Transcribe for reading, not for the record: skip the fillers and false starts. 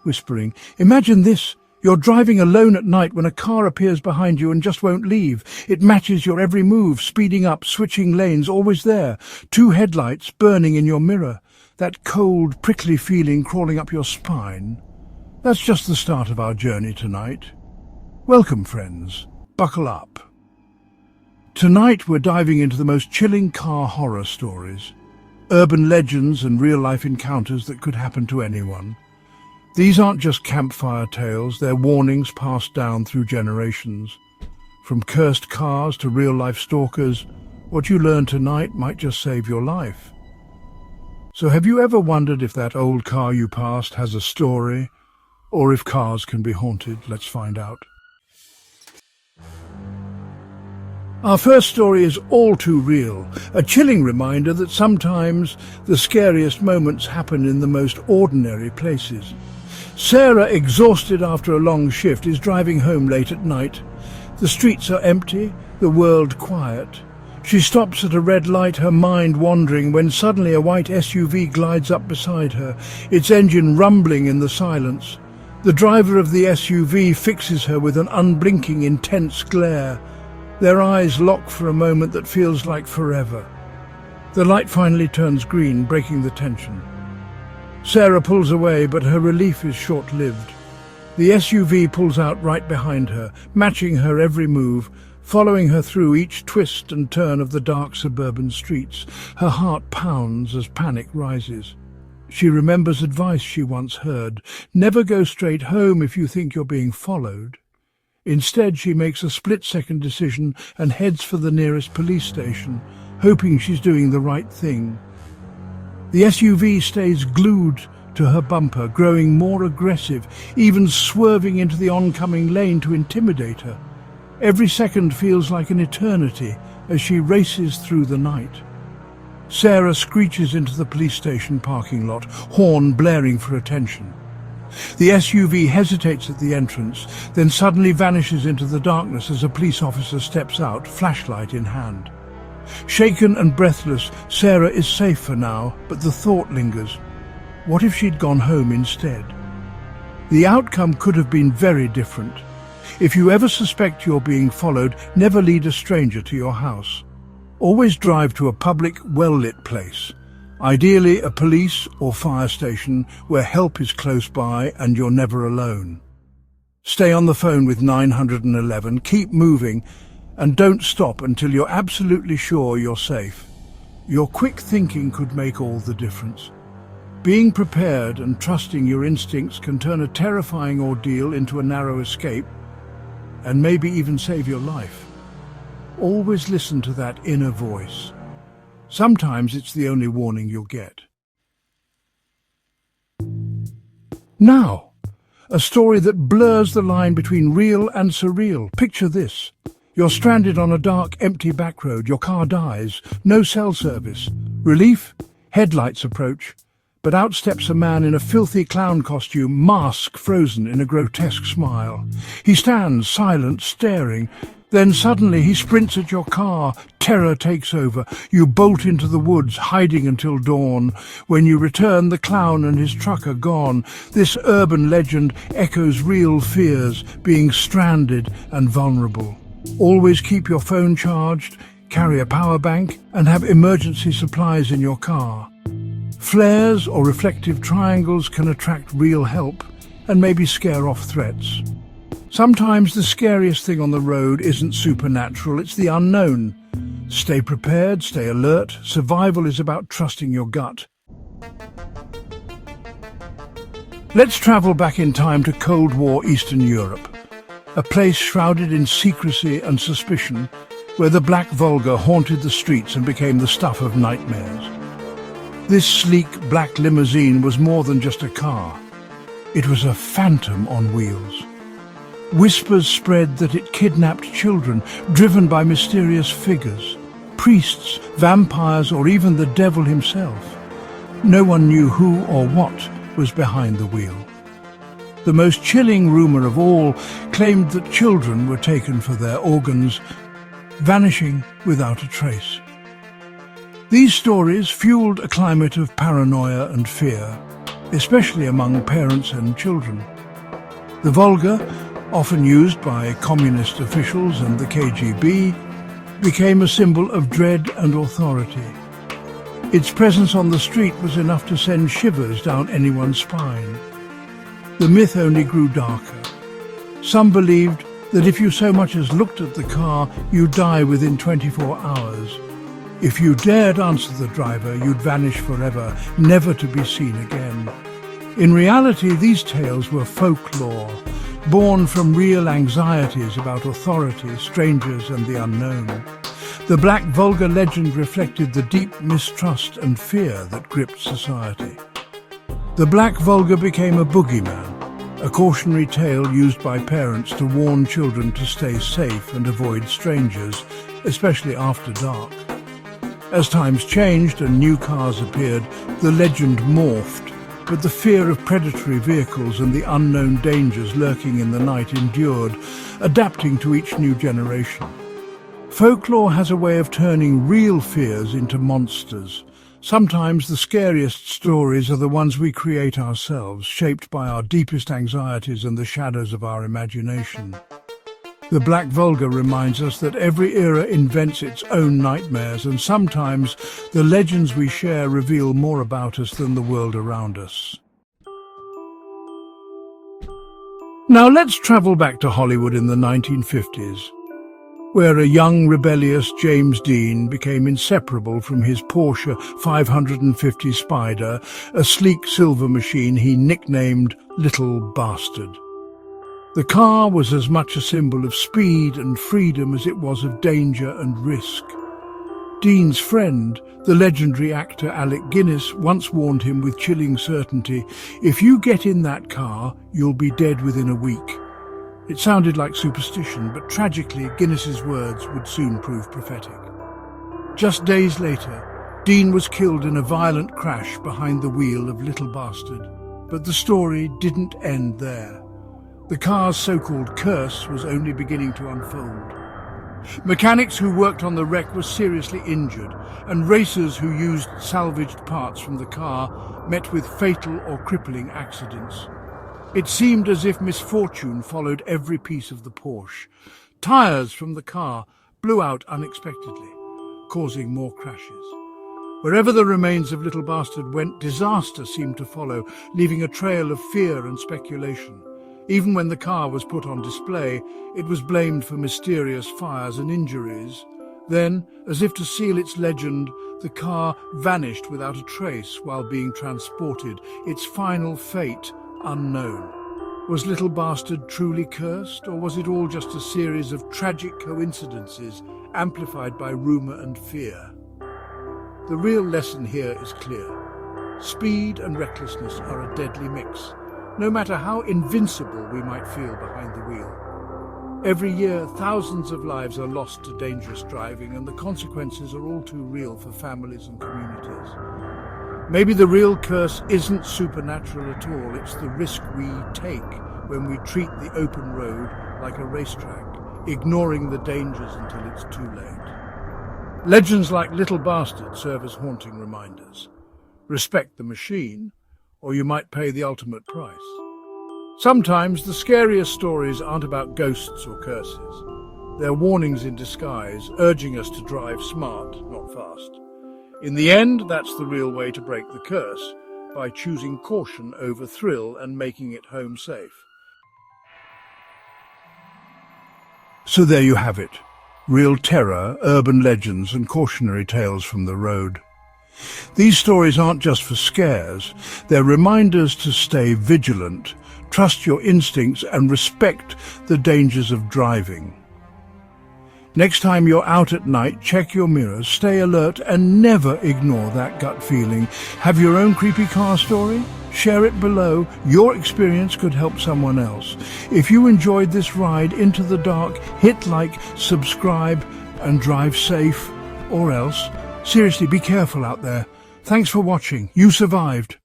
whispering. "Imagine this. You're driving alone at night when a car appears behind you and just won't leave. It matches your every move, speeding up, switching lanes, always there. 2 headlights burning in your mirror. That cold, prickly feeling crawling up your spine. That's just the start of our journey tonight. Welcome, friends. Buckle up. Tonight we're diving into the most chilling car horror stories. Urban legends and real-life encounters that could happen to anyone. These aren't just campfire tales, they're warnings passed down through generations. From cursed cars to real-life stalkers, what you learn tonight might just save your life. So have you ever wondered if that old car you passed has a story, or if cars can be haunted? Let's find out. Our first story is all too real, a chilling reminder that sometimes the scariest moments happen in the most ordinary places. Sarah, exhausted after a long shift, is driving home late at night. The streets are empty, the world quiet. She stops at a red light, her mind wandering, when suddenly a white SUV glides up beside her, its engine rumbling in the silence. The driver of the SUV fixes her with an unblinking, intense glare. Their eyes lock for a moment that feels like forever. The light finally turns green, breaking the tension. Sarah pulls away, but her relief is short-lived. The SUV pulls out right behind her, matching her every move, following her through each twist and turn of the dark suburban streets. Her heart pounds as panic rises. She remembers advice she once heard: never go straight home if you think you're being followed. Instead, she makes a split-second decision and heads for the nearest police station, hoping she's doing the right thing. The SUV stays glued to her bumper, growing more aggressive, even swerving into the oncoming lane to intimidate her. Every second feels like an eternity as she races through the night. Sarah screeches into the police station parking lot, horn blaring for attention. The SUV hesitates at the entrance, then suddenly vanishes into the darkness as a police officer steps out, flashlight in hand. Shaken and breathless, Sarah is safe for now, but the thought lingers. What if she'd gone home instead? The outcome could have been very different. If you ever suspect you're being followed, never lead a stranger to your house. Always drive to a public, well-lit place. Ideally a police or fire station where help is close by and you're never alone. Stay on the phone with 911, keep moving, and don't stop until you're absolutely sure you're safe. Your quick thinking could make all the difference. Being prepared and trusting your instincts can turn a terrifying ordeal into a narrow escape, and maybe even save your life. Always listen to that inner voice. Sometimes it's the only warning you'll get. Now, a story that blurs the line between real and surreal. Picture this. You're stranded on a dark, empty back road. Your car dies. No cell service. Relief? Headlights approach. But out steps a man in a filthy clown costume, mask frozen in a grotesque smile. He stands, silent, staring. Then suddenly he sprints at your car. Terror takes over. You bolt into the woods, hiding until dawn. When you return, the clown and his truck are gone. This urban legend echoes real fears, being stranded and vulnerable. Always keep your phone charged, carry a power bank, and have emergency supplies in your car. Flares or reflective triangles can attract real help and maybe scare off threats. Sometimes the scariest thing on the road isn't supernatural, it's the unknown. Stay prepared, stay alert. Survival is about trusting your gut. Let's travel back in time to Cold War Eastern Europe, a place shrouded in secrecy and suspicion, where the black Volga haunted the streets and became the stuff of nightmares. This sleek black limousine was more than just a car. It was a phantom on wheels. Whispers spread that it kidnapped children, driven by mysterious figures, priests, vampires, or even the devil himself. No one knew who or what was behind the wheel. The most chilling rumor of all claimed that children were taken for their organs, vanishing without a trace. These stories fueled a climate of paranoia and fear, especially among parents and children. The Volga, often used by communist officials and the KGB, became a symbol of dread and authority. Its presence on the street was enough to send shivers down anyone's spine. The myth only grew darker. Some believed that if you so much as looked at the car, you'd die within 24 hours. If you dared answer the driver, you'd vanish forever, never to be seen again. In reality, these tales were folklore, born from real anxieties about authority, strangers and the unknown. The Black Volga legend reflected the deep mistrust and fear that gripped society. The Black Volga became a boogeyman, a cautionary tale used by parents to warn children to stay safe and avoid strangers, especially after dark. As times changed and new cars appeared, the legend morphed, but the fear of predatory vehicles and the unknown dangers lurking in the night endured, adapting to each new generation. Folklore has a way of turning real fears into monsters. Sometimes the scariest stories are the ones we create ourselves, shaped by our deepest anxieties and the shadows of our imagination. The Black Volga reminds us that every era invents its own nightmares, and sometimes the legends we share reveal more about us than the world around us. Now let's travel back to Hollywood in the 1950s, where a young, rebellious James Dean became inseparable from his Porsche 550 Spider, a sleek silver machine he nicknamed Little Bastard. The car was as much a symbol of speed and freedom as it was of danger and risk. Dean's friend, the legendary actor Alec Guinness, once warned him with chilling certainty, "If you get in that car, you'll be dead within a week." It sounded like superstition, but tragically, Guinness's words would soon prove prophetic. Just days later, Dean was killed in a violent crash behind the wheel of Little Bastard. But the story didn't end there. The car's so-called curse was only beginning to unfold. Mechanics who worked on the wreck were seriously injured, and racers who used salvaged parts from the car met with fatal or crippling accidents. It seemed as if misfortune followed every piece of the Porsche. Tires from the car blew out unexpectedly, causing more crashes. Wherever the remains of Little Bastard went, disaster seemed to follow, leaving a trail of fear and speculation. Even when the car was put on display, it was blamed for mysterious fires and injuries. Then, as if to seal its legend, the car vanished without a trace while being transported, its final fate unknown. Was Little Bastard truly cursed, or was it all just a series of tragic coincidences amplified by rumor and fear? The real lesson here is clear. Speed and recklessness are a deadly mix, no matter how invincible we might feel behind the wheel. Every year, thousands of lives are lost to dangerous driving, and the consequences are all too real for families and communities. Maybe the real curse isn't supernatural at all, it's the risk we take when we treat the open road like a racetrack, ignoring the dangers until it's too late. Legends like Little Bastard serve as haunting reminders. Respect the machine, or you might pay the ultimate price. Sometimes the scariest stories aren't about ghosts or curses. They're warnings in disguise, urging us to drive smart, not fast. In the end, that's the real way to break the curse, by choosing caution over thrill and making it home safe. So there you have it. Real terror, urban legends and cautionary tales from the road. These stories aren't just for scares, they're reminders to stay vigilant, trust your instincts and respect the dangers of driving. Next time you're out at night, check your mirrors, stay alert and never ignore that gut feeling. Have your own creepy car story? Share it below. Your experience could help someone else. If you enjoyed this ride into the dark, hit like, subscribe and drive safe, or else. Seriously, be careful out there. Thanks for watching. You survived.